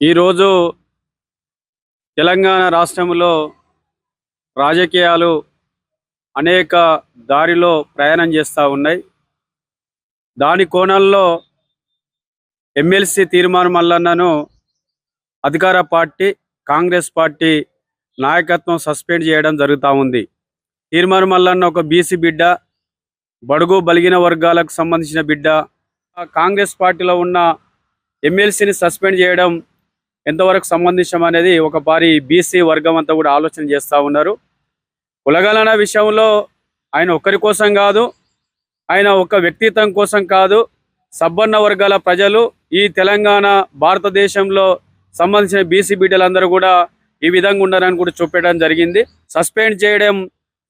ఈరోజు తెలంగాణ రాష్ట్రంలో రాజకీయాలు అనేక దారిలో ప్రయాణం చేస్తూ ఉన్నాయి. దాని కోణంలో ఎమ్మెల్సీ తీర్మానం మల్లన్నను అధికార పార్టీ కాంగ్రెస్ పార్టీ నాయకత్వం సస్పెండ్ చేయడం జరుగుతూ ఉంది. తీర్మానం మల్లన్న ఒక బీసీ బిడ్డ, బడుగు బలిగిన వర్గాలకు సంబంధించిన బిడ్డ. కాంగ్రెస్ పార్టీలో ఉన్న ఎమ్మెల్సీని సస్పెండ్ చేయడం ఎంతవరకు సంబంధించం అనేది ఒక భారీ బీసీ వర్గం అంతా కూడా ఆలోచన చేస్తూ ఉన్నారు. కులగణన విషయంలో ఆయన ఒక్కరి కోసం కాదు, ఆయన ఒక వ్యక్తిత్వం కోసం కాదు, సబ్బన్న వర్గాల ప్రజలు ఈ తెలంగాణ భారతదేశంలో సంబంధించిన బీసీ బిడ్డలందరూ కూడా ఈ విధంగా ఉన్నారని కూడా చూపెట్టడం జరిగింది. సస్పెండ్ చేయడం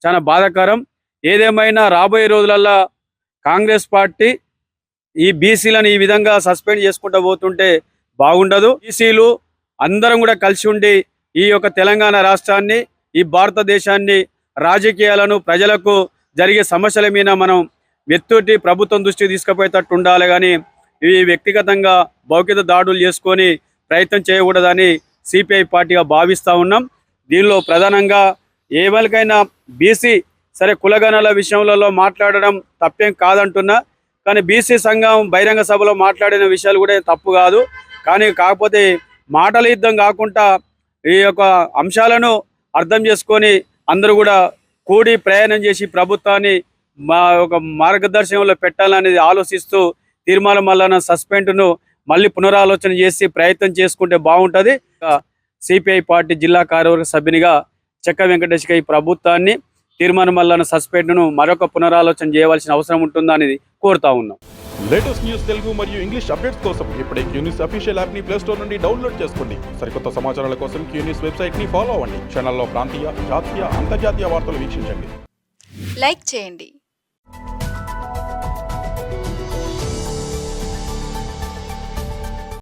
చాలా బాధాకరం. ఏదేమైనా రాబోయే రోజులలో కాంగ్రెస్ పార్టీ ఈ బీసీలను ఈ విధంగా సస్పెండ్ చేసుకుంటూ పోతుంటే బాగుండదు. బీసీలు అందరం కూడా కలిసి ఉండి ఈ యొక్క తెలంగాణ రాష్ట్రాన్ని, ఈ భారతదేశాన్ని, రాజకీయాలను, ప్రజలకు జరిగే సమస్యల మీద మనం మెత్తటి ప్రభుత్వం దృష్టికి తీసుకుపోయేటట్టు ఉండాలి. కానీ ఇవి వ్యక్తిగతంగా భౌతిక దాడులు చేసుకొని ప్రయత్నం చేయకూడదని సిపిఐ పార్టీగా భావిస్తూ ఉన్నాం. దీనిలో ప్రధానంగా ఎవరికైనా బీసీ సరే కులగణాల విషయంలో మాట్లాడడం తప్పేం కాదంటున్నా, కానీ బీసీ సంఘం బహిరంగ సభలో మాట్లాడిన విషయాలు కూడా తప్పు కాదు. కాకపోతే మాటల యుద్ధం కాకుండా ఈ యొక్క అంశాలను అర్థం చేసుకొని అందరూ కూడా కూడి ప్రయాణం చేసి ప్రభుత్వాన్ని ఒక మార్గదర్శనంలో పెట్టాలనేది ఆలోచిస్తూ తీర్మానం మల్లన్న సస్పెండ్ను మళ్ళీ పునరాలోచన చేసి ప్రయత్నం చేసుకుంటే బాగుంటుంది. సిపిఐ పార్టీ జిల్లా కార్యవర్గ సభ్యునిగా చెక్క వెంకటేష్గా ఈ ప్రభుత్వాన్ని తీర్మానం మల్లన్న సస్పెండ్ను మరొక పునరాలోచన చేయవలసిన అవసరం ఉంటుందా అనేది కోరుతా ఉన్నాం. లేటెస్ట్ న్యూస్ తెలుగు మరియు ఇంగ్లీష్ అప్డేట్స్ కోసం ఇప్పుడే క్యూన్యూస్ అఫీషియల్ యాప్ ని ప్లే స్టోర్ నుండి డౌన్లోడ్ చేసుకోండి. సరికొత్త సమాచారాల కోసం క్యూన్యూస్ వెబ్సైట్ ని ఫాలో అవ్వండి. ఛానల్లో ప్రాంతీయ, జాతీయ, అంతర్జాతీయ వార్తలు వీక్షించండి. లైక్ చేయండి.